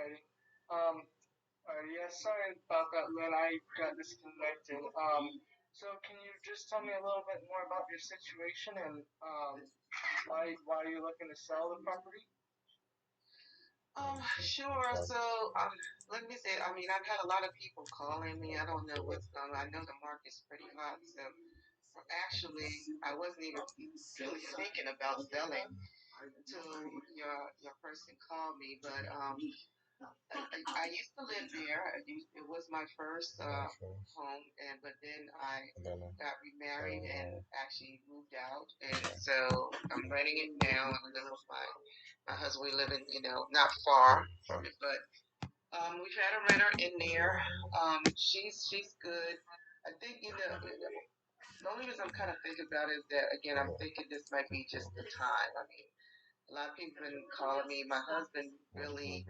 Alrighty. Um, yeah, sorry about that, Lynn. I got disconnected. So can you just tell me a little bit more about your situation and why you're looking to sell the property? Sure. So, let me say, I mean, I've had a lot of people calling me. I don't know what's going on. I know the market's pretty hot. So, actually, I wasn't even really thinking about selling until your person called me. But I used to live there. It was my first home, and but then I got remarried and actually moved out, and so I'm renting it now. And I live with my husband. We live in not far from it, but we've had a renter in there. She's good. I think the only reason I'm kind of thinking about it is that again I'm thinking this might be just the time. I mean, a lot of people been calling me. My husband really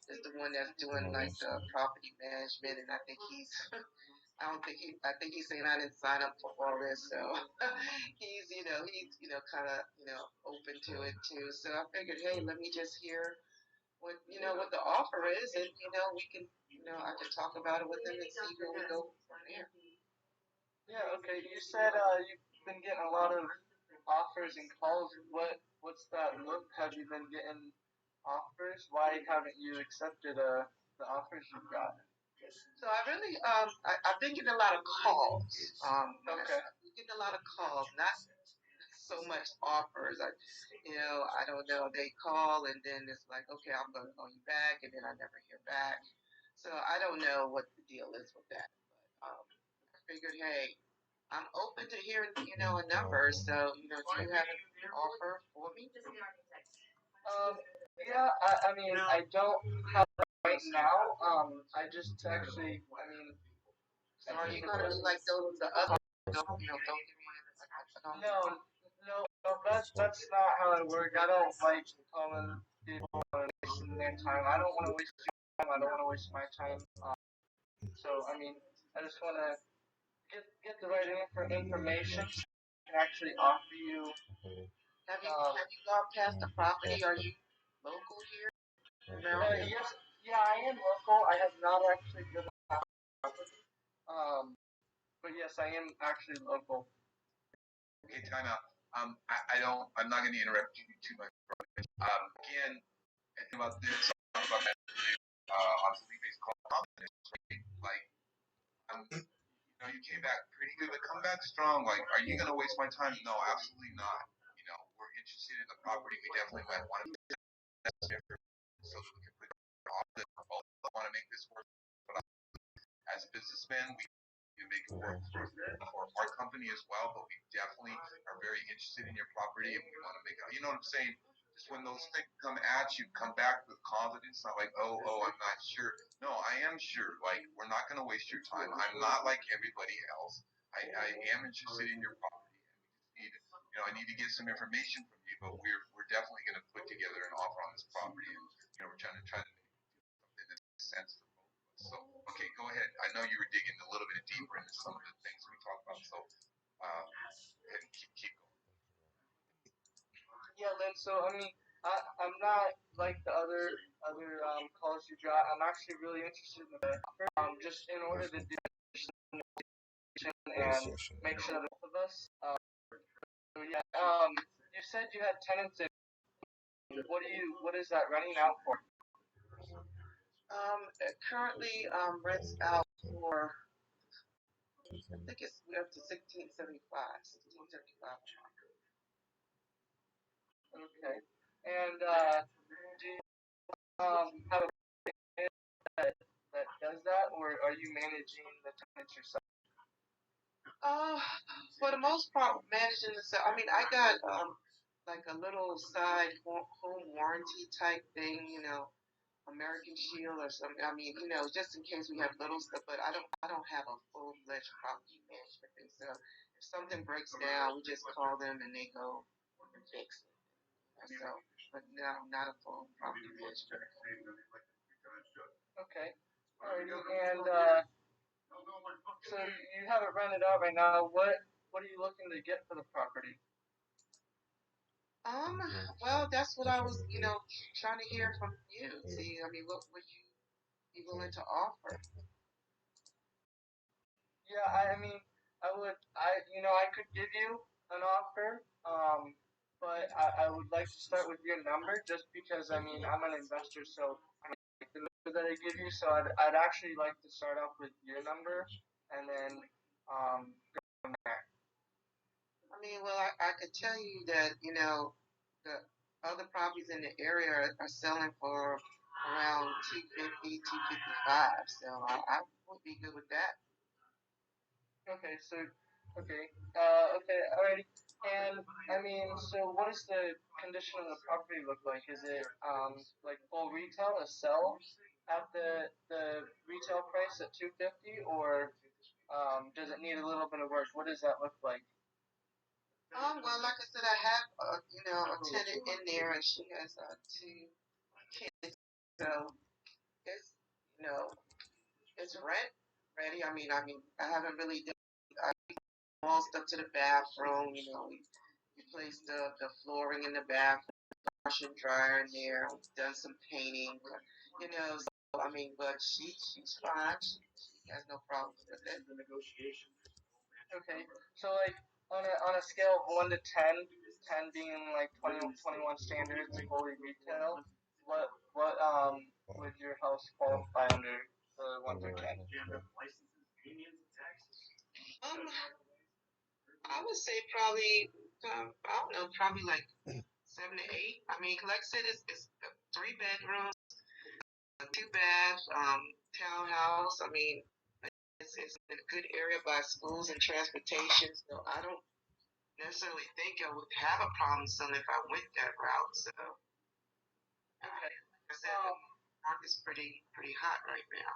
is the one that's doing like the property management, and I think he's. I don't think he. I think he's saying I didn't sign up for all this, so he's kind of open to it too. So I figured, hey, let me just hear what the offer is, and we can I can talk about it with him and see where we go from there. Yeah, okay. You said you've been getting a lot of offers and calls. What's that look? Have you been getting offers? Why haven't you accepted the offers you've got? So I really I've been getting a lot of calls. Okay. I've been getting a lot of calls, not so much offers. I don't know. They call and then it's like, okay, I'm gonna call you back, and then I never hear back. So I don't know what the deal is with that. But I figured, hey, I'm open to hearing a number. So do you have an offer for me? Um, yeah, I mean, I don't have it right now. I just actually, I mean, So are you the gonna be person. like those the other? Don't give me like No, no, that's not how I work. I don't like calling people and wasting their time. I don't want to waste your time. I don't want to waste my time. So I mean, I just want to get the right information so I can actually offer you. have you gone past the property? Are you local here in Maryland? Yes, yeah, I am local. I have not actually driven past the property. But yes, I am actually local. Okay, time out. I don't. I'm not going to interrupt you too much. Again, about this, about that on Felipe's call, like, you came back pretty good, but come back strong. Like, are you going to waste my time? No, absolutely not. We're interested in the property. We definitely might want to different, so we can put off the both want to make this work. But as businessmen, we can make it work for our company as well. But we definitely are very interested in your property, and we want to make it. You know what I'm saying? Just when those things come at you, come back with confidence. Not like, oh, I'm not sure. No, I am sure. Like, we're not going to waste your time. I'm not like everybody else. I am interested in your property, and we just need, I need to get some information from you. But we're definitely going to put together an offer on this property, and we're trying to make something that makes sense for both of us. So, okay, go ahead. I know you were digging a little bit deeper into some of the things we talked about. So, go ahead and keep going. Yeah, Lynn. So I mean, I'm not like the other calls you got. I'm actually really interested in the just in order to do and make sure that both of us. So yeah. You said you had tenants in. What is that renting out for? It currently rents out for I think we're up to 1675. Okay. And do you have a that does that, or are you managing the tenants yourself? Uh, for the most part, managing the I mean, I got like a little side home warranty type thing, American Shield or something. I mean, just in case we have little stuff, but I don't have a full fledged property management thing. So if something breaks down, we just call them and they go and fix it. So, but no, not a full property management. Okay. Alrighty. And so you have it rented out right now. What are you looking to get for the property? Well, that's what I was, trying to hear from you. See, I mean, what would you be willing to offer? Yeah, I mean, I could give you an offer, but I would like to start with your number just because, I mean, I'm an investor, so the number that I give you, so I'd actually like to start off with your number and then, go from there. I mean, well, I could tell you that, the other properties in the area are selling for around 250, 255. So I would be good with that. Okay, so, okay, okay, alrighty. And, I mean, so what does the condition of the property look like? Is it, like full retail to sell at the retail price at 250, or, does it need a little bit of work? What does that look like? Well, like I said, I have, a tenant in there, and she has two kids. So it's, you know, it's rent ready. I mean, I haven't really done all stuff to the bathroom. We placed the flooring in the bathroom, washer and dryer in there. We've done some painting. So I mean, but she's fine. She has no problems with it. Okay, so like on a scale of 1 to 10, 10 being like 2021 standards, fully retail, what would your house qualify under the 1 through 10? Um, I would say probably, I don't know, probably like 7 to 8. I mean, like I said, it's 3 bedrooms, a 2 bath, townhouse. I mean, it's in a good area by schools and transportation. So I don't necessarily think I would have a problem selling if I went that route. So, Okay. like I said, the market's pretty hot right now.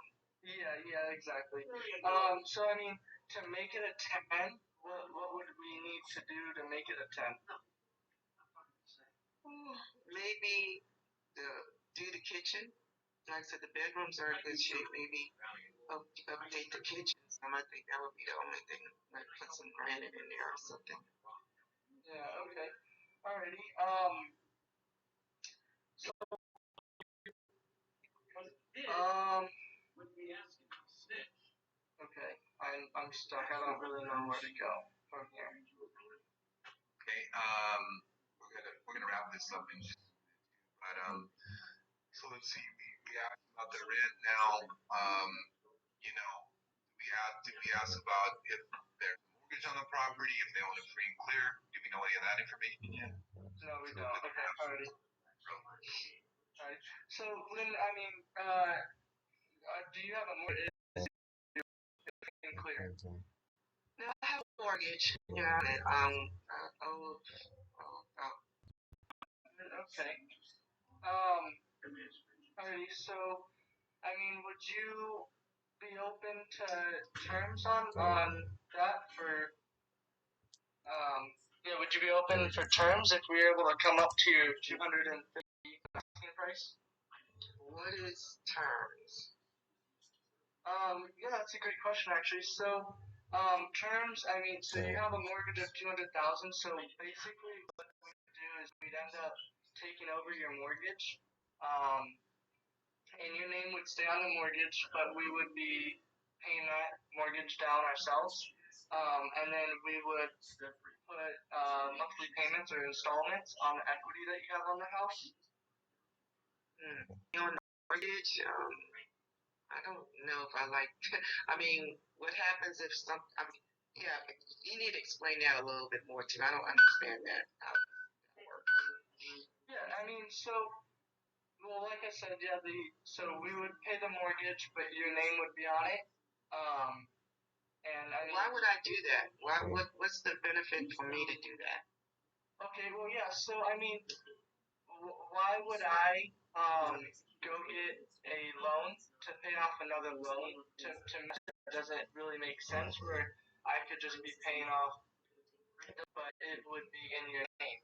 Yeah, exactly. So I mean, to make it a 10, what would we need to do to make it a 10? Maybe the do the kitchen. Like I said, the bedrooms are in good shape. Maybe update the kitchen. I think that would be the only thing. Like put some granite in there or something. Yeah, okay. Alrighty. Um, okay. I'm stuck. I don't really know where to go from here. Okay, we're gonna wrap this up in just, but so let's see. We asked about the rent now. Did we ask about if there's a mortgage on the property, if they own it free and clear? Do we know any of that information yet? No, we don't. Okay, alrighty. Alright. So, Lynn, I mean, do you have a mortgage? In clear. Now I have a mortgage. Yeah, and oh, Okay. Alrighty. So, I mean, would you be open to terms on that for? Yeah, would you be open for terms if we were able to come up to your 250 asking price? what is terms? Yeah, that's a great question actually. So, terms, I mean, so you have a mortgage of 200,000. So basically, what we would do is we'd end up taking over your mortgage, and your name would stay on the mortgage, but we would be paying that mortgage down ourselves. And then we would put monthly payments or installments on the equity that you have on the house. On the mortgage, I don't know if I like. I mean, what happens if some? I mean, yeah, you need to explain that a little bit more too. I don't understand that. How that works. Yeah, I mean, so, well, like I said, yeah, so we would pay the mortgage, but your name would be on it. And I mean, Why would I do that? What's the benefit for me to do that? okay, well, yeah, so I mean, why would I go get a loan to pay off another loan to doesn't really make sense where I could just be paying off, but it would be in your name.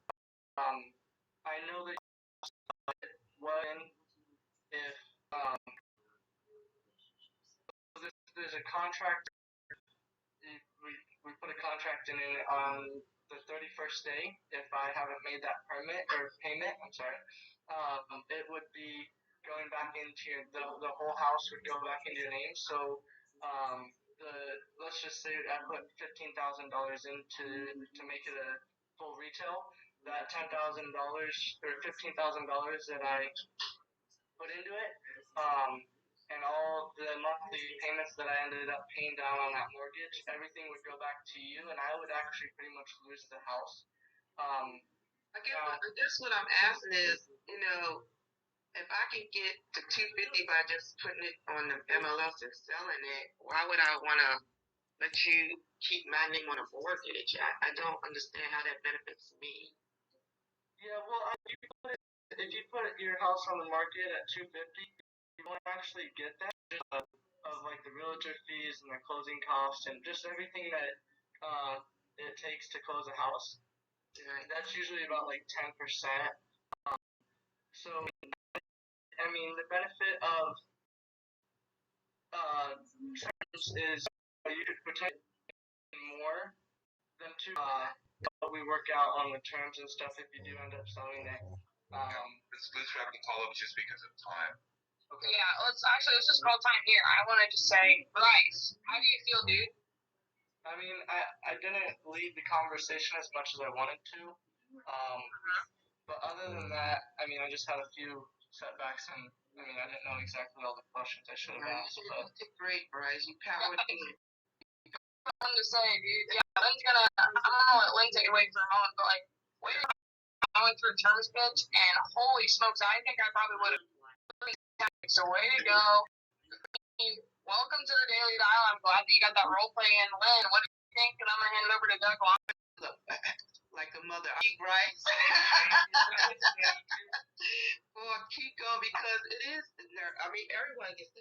I know that when if there's a contract, we put a contract in it on the 31st day. If I haven't made that permit or payment, it would be going back into the whole house would go back into your name. So the let's just say I put $15,000 to make it a full retail. That $10,000 or $15,000 that I put into it, and all the monthly payments that I ended up paying down on that mortgage, everything would go back to you, and I would actually pretty much lose the house. I guess what I'm asking is, if I can get to 250 by just putting it on the MLS and selling it, why would I want to let you keep my name on a mortgage? I don't understand how that benefits me. Yeah, well, if you put your house on the market at 250, you won't actually get that of like the realtor fees and the closing costs and just everything that it takes to close a house. That's usually about like 10%. So I mean, the benefit of terms is you could potentially more than but we work out on the terms and stuff if you do end up selling it. Let's wrap the call up just because of time. Okay. Yeah, let's just call time here. I want to just say, Bryce, how do you feel, dude? I mean, I didn't lead the conversation as much as I wanted to. But other than that, I mean, I just had a few setbacks, and I mean, I didn't know exactly all the questions I should have asked. But you did great, Bryce. You powered through. Fun to say, dude. Yeah, I'm gonna let Lynn take it away for a moment, but like, I went through a terms pitch, and holy smokes, I think I probably would have. So way to go. Welcome to the Daily Dial. I'm glad that you got that role play in. Lynn, what do you think? And I'm gonna hand it over to Doug. Like a mother. You right? Or keep going because it is. I mean, everyone gets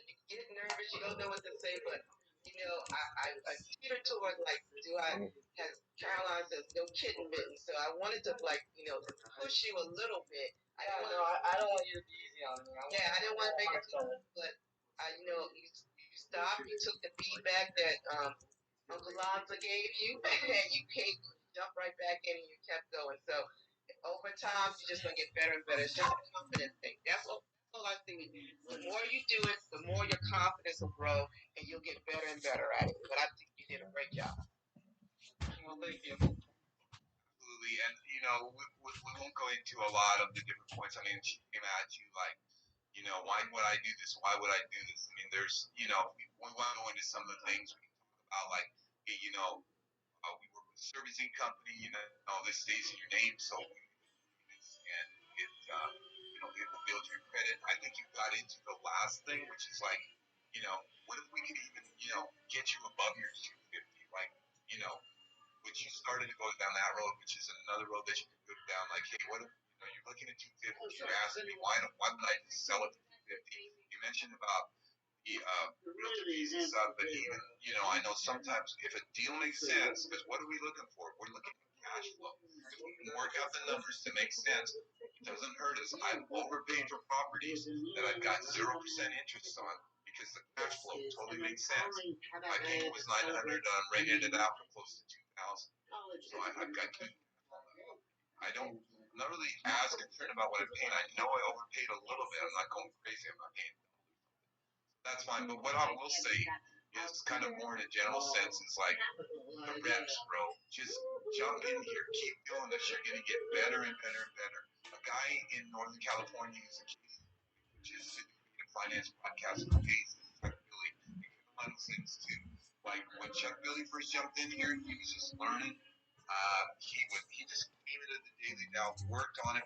nervous. You don't know what to say, but I teeter toward like, has Caroline says no kitten mitten. So I wanted to push you a little bit. I don't want you to be easy on me. I didn't want to make it too, but you stopped. You took the feedback that Uncle Lonzo gave you, and you jumped right back in and you kept going. So over time, you're just gonna get better and better. It's just a confidence thing. That's all I think. The more you do it, the more your confidence will grow, and you'll get better and better at it. But I think you did a great job. well, thank you. Absolutely, and we won't go into a lot of the different points. I mean, she came at you like, why would I do this? Why would I do this? I mean, there's, we want to go into some of the things we can talk about, like, hey, we work with a servicing company, this stays in your name, so and it will build your credit. I think you got into the last thing, which is like, what if we could even, get you above your 250, like, which you started to go down that road, which is another road that you can go down. Like, hey, what if you're looking at 250? You're asking me why would I sell it to 250? You mentioned about the realtor fees and stuff, but even I know sometimes if a deal makes sense, because what are we looking for? We're looking for cash flow. If we can work out the numbers to make sense, it doesn't hurt us. I've overpaid for properties that I've got 0% interest on because the cash flow totally makes sense. My payment was $900, I'm renting it out for close to $2,000. So I've got good. I'm not really as concerned about what I'm paying. I know I overpaid a little bit. I'm not going crazy. I'm not paying. That's fine. But what I will say is kind of more in a general sense is like the reps, bro. Just jump in here. Keep doing this. You're going to get better and better and better. A guy in Northern California is a case, which is a finance podcast for case. Chuck Billy. You can a lot of things too. Like when Chuck Billy first jumped in here, he was just learning. He just came into the Daily Dial, worked on it.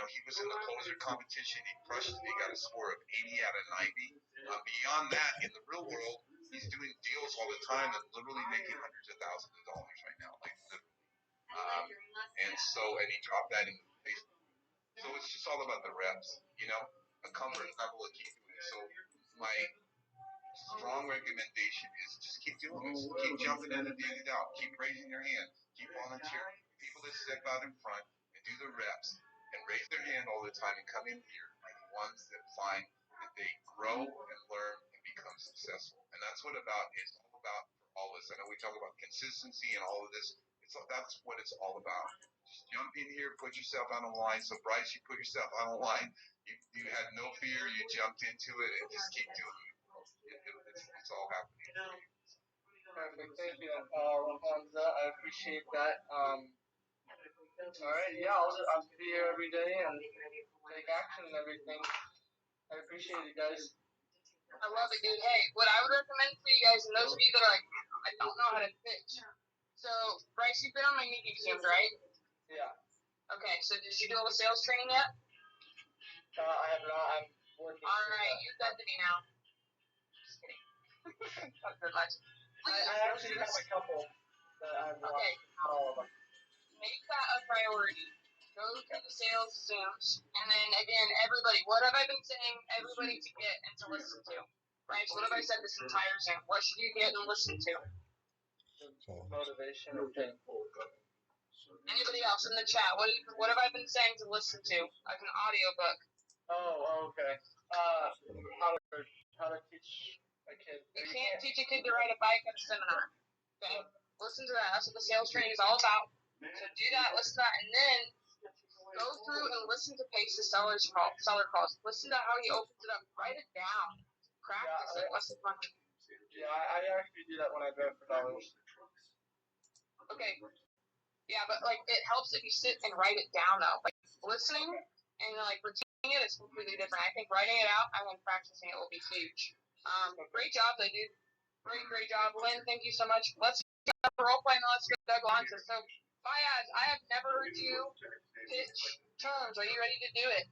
He was in the closer competition. He crushed it. He got a score of 80 out of 90. Beyond that, in the real world, he's doing deals all the time and literally making hundreds of thousands of dollars right now, like literally. And he dropped that into Facebook. So it's just all about the reps, a comfort level of keep doing it. So my strong recommendation is just keep doing this. Keep jumping in the Daily Dial. Keep raising your hand. Keep volunteering. People that step out in front and do the reps and raise their hand all the time and come in here. the ones that find that they grow and learn and become successful. And that's what it's all about for all of us. I know we talk about consistency and all of this. That's what it's all about. Just jump in here, put yourself on the line. So Bryce, you put yourself on the line. You had no fear. You jumped into it and just keep doing it. It's all happening. Perfect. Thank you, Hamza. I appreciate that. All right. Yeah, I'll be here every day and take action and everything. I appreciate it, guys. I love it, dude. Hey, what I would recommend for you guys, and those of you that are like, I don't know how to pitch. So, Bryce, you've been on my YouTube teams, right? Yeah. Okay, so did you do all the sales training yet? I have not. I'm working. Alright, you got to me now. Just kidding. I actually have a couple that I've watched. Okay, Not all of them. make that a priority. Go to the sales Zooms, and then again, everybody, what have I been saying everybody to get and to listen to? Right, so what have I said this entire Zoom? What should you get and listen to? Motivation and thing. Anybody else in the chat? What have I been saying to listen to? Like an audiobook. Oh, okay. How to teach a kid. You can't teach a kid to ride a bike at a seminar. Okay? Listen to that. That's what the sales training is all about. So do that, listen to that, and then go through and listen to Pace's seller calls. Listen to how he opens it up. Write it down. Practice it. What's the fun? Yeah, I actually do that when I drive for dollars. Okay. Yeah, but like it helps if you sit and write it down though. Like listening and like retaining it is completely different. I think writing it out and then practicing it will be huge. Great job, they dude. Great job, Lynn. Thank you so much. Let's go role play and let's go Doug Lonza. So, Fayaz, I have never heard you pitch terms. Are you ready to do it?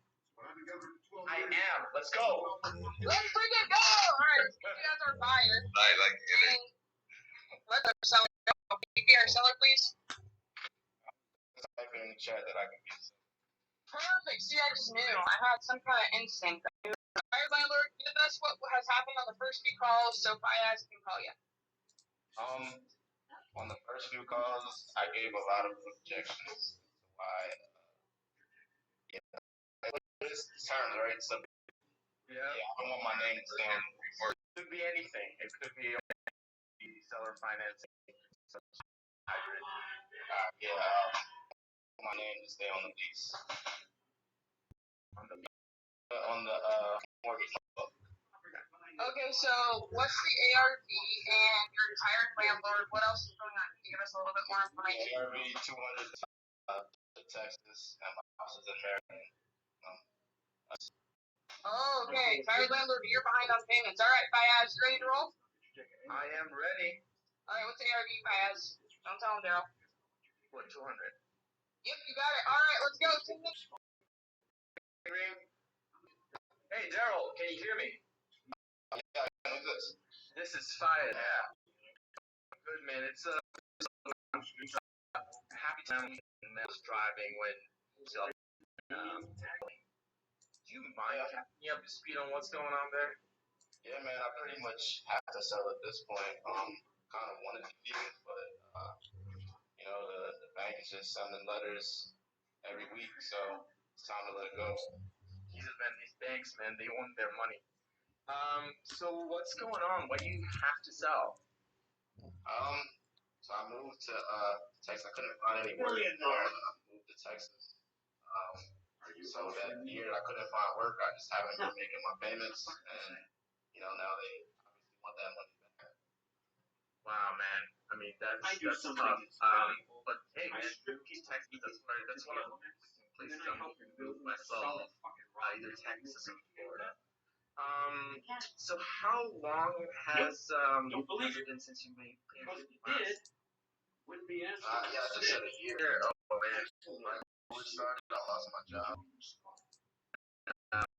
I am. Let's go. Let's freaking go! All right, you guys are buyer. I like it. And let's seller go. Give me our seller, please. Type in the chat that I can get. Perfect. See, I just knew. I had some kind of instinct. Fire landlord, give us what has happened on the first few calls so Fayaz can call you. On the first few calls, I gave a lot of objections. Why? It's terms, right? So, Yeah. I don't want my name to stay on the report. It could be anything. It could be seller financing. Hybrid. My name to stay on the lease. On the mortgage. Okay, so what's the ARV and your retired landlord? What else is going on? Can you give us a little bit more information? ARV 200 to Texas, and my house is in Maryland. Oh, okay. Retired landlord, you're behind on payments. All right, Fayaz, you ready to roll? I am ready. All right, what's the ARV, Fayaz? Don't tell him, Daryl. What, 200? Yep, you got it. All right, let's go. Hey, Daryl, can you hear me? Yeah, who's this? This is Fire. Yeah. Good, man. It's happy time when I was driving when do you mind catching me up to speed on what's going on there? Yeah, man, I pretty much have to sell at this point. Kind of wanted to keep it, but the bank is just sending letters every week, so it's time to let it go. Jesus, man, these banks, man, they want their money. So what's going on? What do you have to sell? So I moved to Texas. I couldn't find any work. I moved to Texas. So that year I couldn't find work. I just haven't been making my payments, and now they obviously want that money back. Wow, man. I mean, that's tough. But hey, man, keep Texas. That's one of the places I'm hoping to move myself. Either Texas or Florida. So how long has it been since you made payments? Yeah, I just said a year. Oh, man. When it started, I lost my job.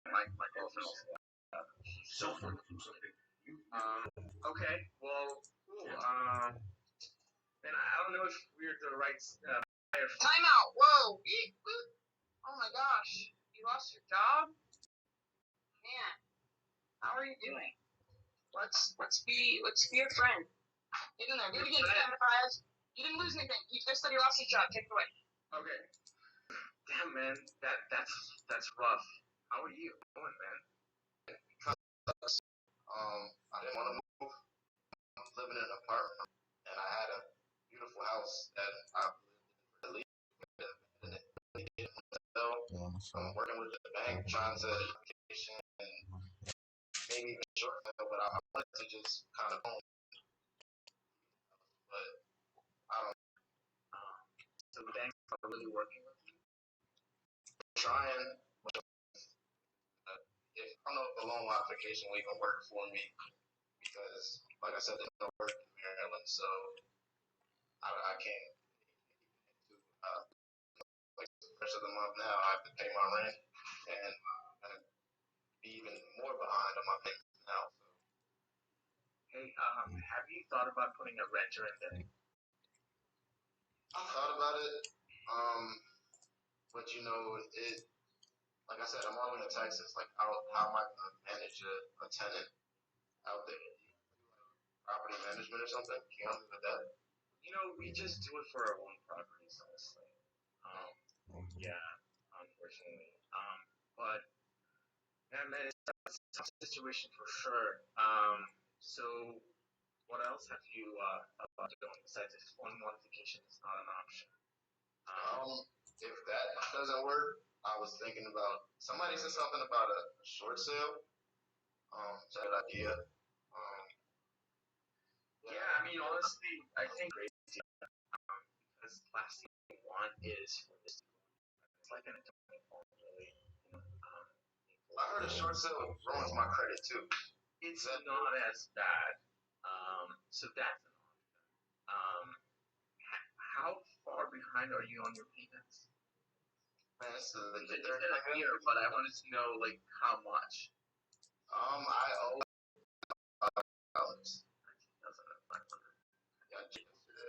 My girlfriend also. Okay, well, cool. Then I don't know if we're the right Time out. Whoa. Oh my gosh. You lost your job? Man. How are you doing? Let's be a friend. Get in there. Do it again, Fayaz. You didn't lose anything. You just said you lost your job. Take it away. Okay. Damn, man. That's rough. How are you doing? didn't want to move. I'm living in an apartment, and I had a beautiful house that I lived in for the lease. I'm working with the bank, trying to application and maybe short sale, but I wanted to just kind of own. But I don't. So the banks are really working with you. Trying. If I don't know if the loan modification will even work for me because, like I said, there's no work in Maryland, so I can't. Like the rest of the month now, I have to pay my rent and be even more behind on my payments now. So. Hey, have you thought about putting a renter in there? I thought about it, but you know, like I said, I'm all the way in Texas. Like, how am I going to manage a tenant out there? Property management or something? Can you help me with that? You know, we just do it for our own properties, honestly. Yeah, unfortunately. But yeah, man, it's a tough situation for sure. So what else have you thought of doing besides this one modification is not an option? If that doesn't work, I was thinking about somebody said something about a short sale. It's a good idea. Yeah, I mean, honestly, I think great idea. Because last thing we want is for this to go. It's like an atomic bomb, really. I heard a short sale ruins my credit too. It's not as bad. So that's an option. How far behind are you on your payments? Man, it's the They're here, but I wanted to know like how much. I owe $19,500.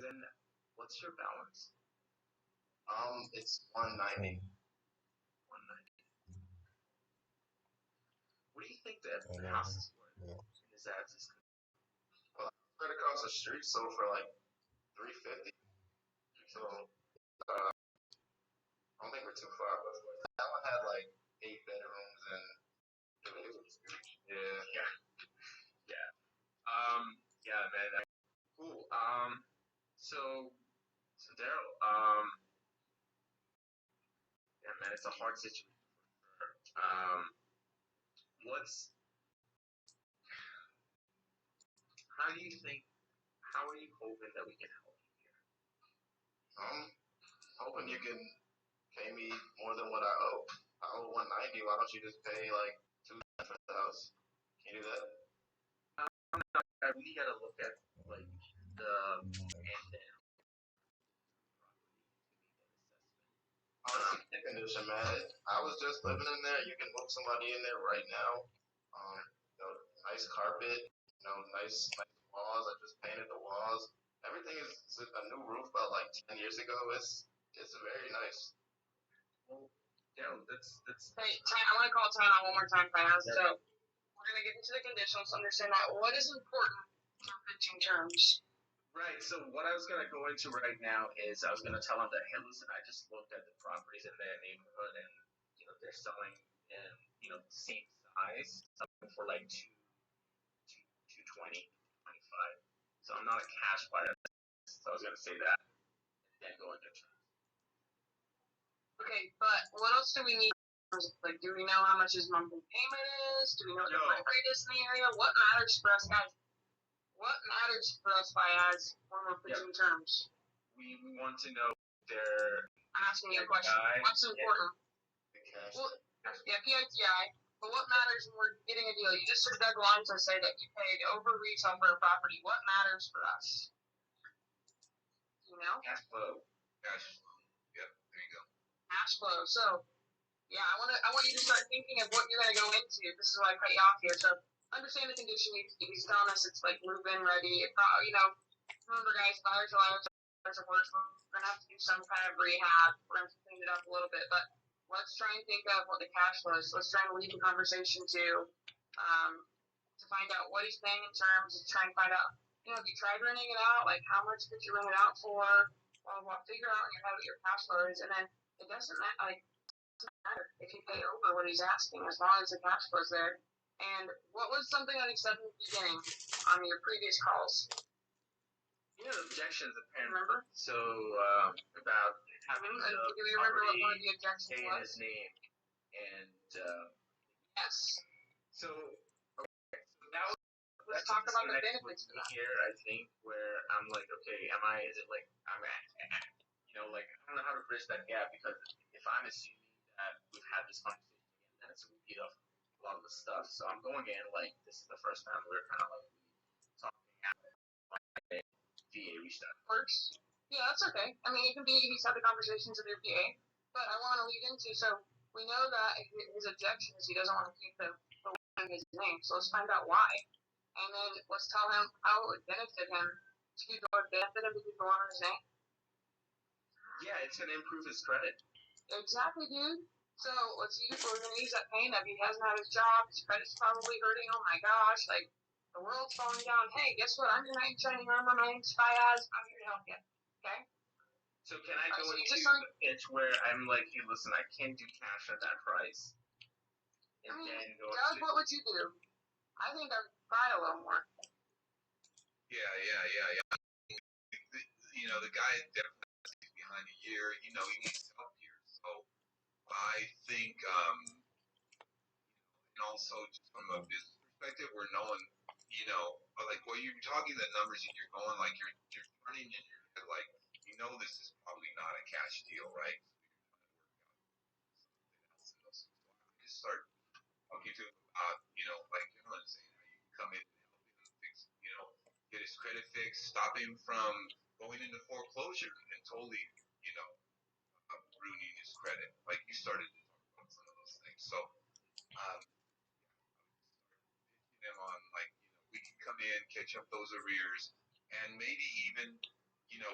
Then what's your balance? It's 190. 190. What do you think the house is worth? Is that just Right across the street sold for like $350. So I don't think we're too far. But that one had like 8 bedrooms and it was huge. Yeah. Yeah, man. Cool. So Daryl, yeah, man, it's a hard situation. What's how do you think? How are you hoping that we can help you here? Hoping you can pay me more than what I owe. I owe 190. Why don't you just pay like $200 for the house? Can you do that? I really gotta look at like the and then The condition, man. I was just living in there. You can move somebody in there right now. Nice carpet. Nice walls. I just painted the walls. Everything is a new roof about like 10 years ago. It's very nice. Well, Daryl, that's Hey, I want to call time out one more time fast. So we're gonna get into the conditions. Understand that what is important for pitching terms. right. So what I was gonna go into right now is I was gonna tell them that hey, listen, I just looked at the properties in their neighborhood, and they're selling in the same size, something for like 220, 225. So I'm not a cash buyer. So I was gonna say that, and then go into terms. Okay, but what else do we need? Like, do we know how much his monthly payment is? Do we know what the rent rate is in the area? What matters for us, guys? What matters for us, Fayaz, when we're pitching terms? We want to know their I'm asking you a question. PITI. What's important? Well, yeah, PITI. But what matters when we're getting a deal? You just said deadlines. I say that you paid over retail for a property. What matters for us? Cash flow. Gosh. Yep. There you go. Cash flow. So, yeah, I want you to start thinking of what you're gonna go into. This is why I cut you off here. So, understand the condition. He's telling us it's like move-in ready. Remember, guys, buyers are liars. Buyers are worse. We're gonna have to do some kind of rehab. We're gonna have to clean it up a little bit, but let's try and think of what the cash flow is. Let's try and lead the conversation to find out what he's paying in terms. To try and find out, if you tried renting it out, like how much could you rent it out for? Well, figure out in your head what your cash flow is, and then it doesn't matter if you pay over what he's asking, as long as the cash flow's there. And what was something that you said in the beginning on your previous calls? He had objections apparently. Remember? So about having And the do you remember what one of property the objections stay in was? his name, and Yes. so that was Let's that's talk a about the disconnect with benefits of me that. here. I think where I'm like, okay, is it like I'm at, like I don't know how to bridge that gap because if I'm assuming that we've had this conversation again, then it's a repeat of a lot of the stuff. So I'm going in like this is the first time we're kind of like talking after my VA reached out. Works. Yeah, that's okay. I mean, it can be he's had the conversations with your PA, but I want to lead into so we know that his objection is he doesn't want to keep the in his name. So let's find out why, and then let's tell him how it would benefit him to keep the benefit him to keep the one in his name. Yeah, it's gonna improve his credit. Exactly, dude. So we're gonna use that pain that he hasn't had his job, his credit's probably hurting. Oh my gosh, like the world's falling down. Hey, guess what? I'm your knight in shining armor. My name's Spyaz. I'm here to help you. Okay. So can I go so you into just the pitch where I'm like, hey, listen, I can't do cash at that price, and I mean, then go Doug, to what would you do? I think I'd cry a little more. Yeah. The guy definitely is behind a year. He needs help here. So I think, and also just from a business perspective, we're knowing, like what you're talking the numbers and you're going like you're turning in your head like this is probably not a cash deal, right? So I just start talking to him about, like John saying, how you can come in and help him fix, get his credit fixed, stop him from going into foreclosure and totally, ruining his credit. Like you started to talk about some of those things. So, them on like we can come in, catch up those arrears, and maybe even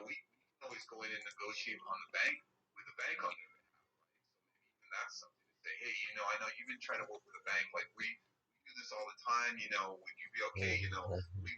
we can always go in and negotiate on the bank with the bank on their behalf, right? So maybe even that's something to say, hey, I know you've been trying to work with the bank, like we do this all the time, would you be okay? We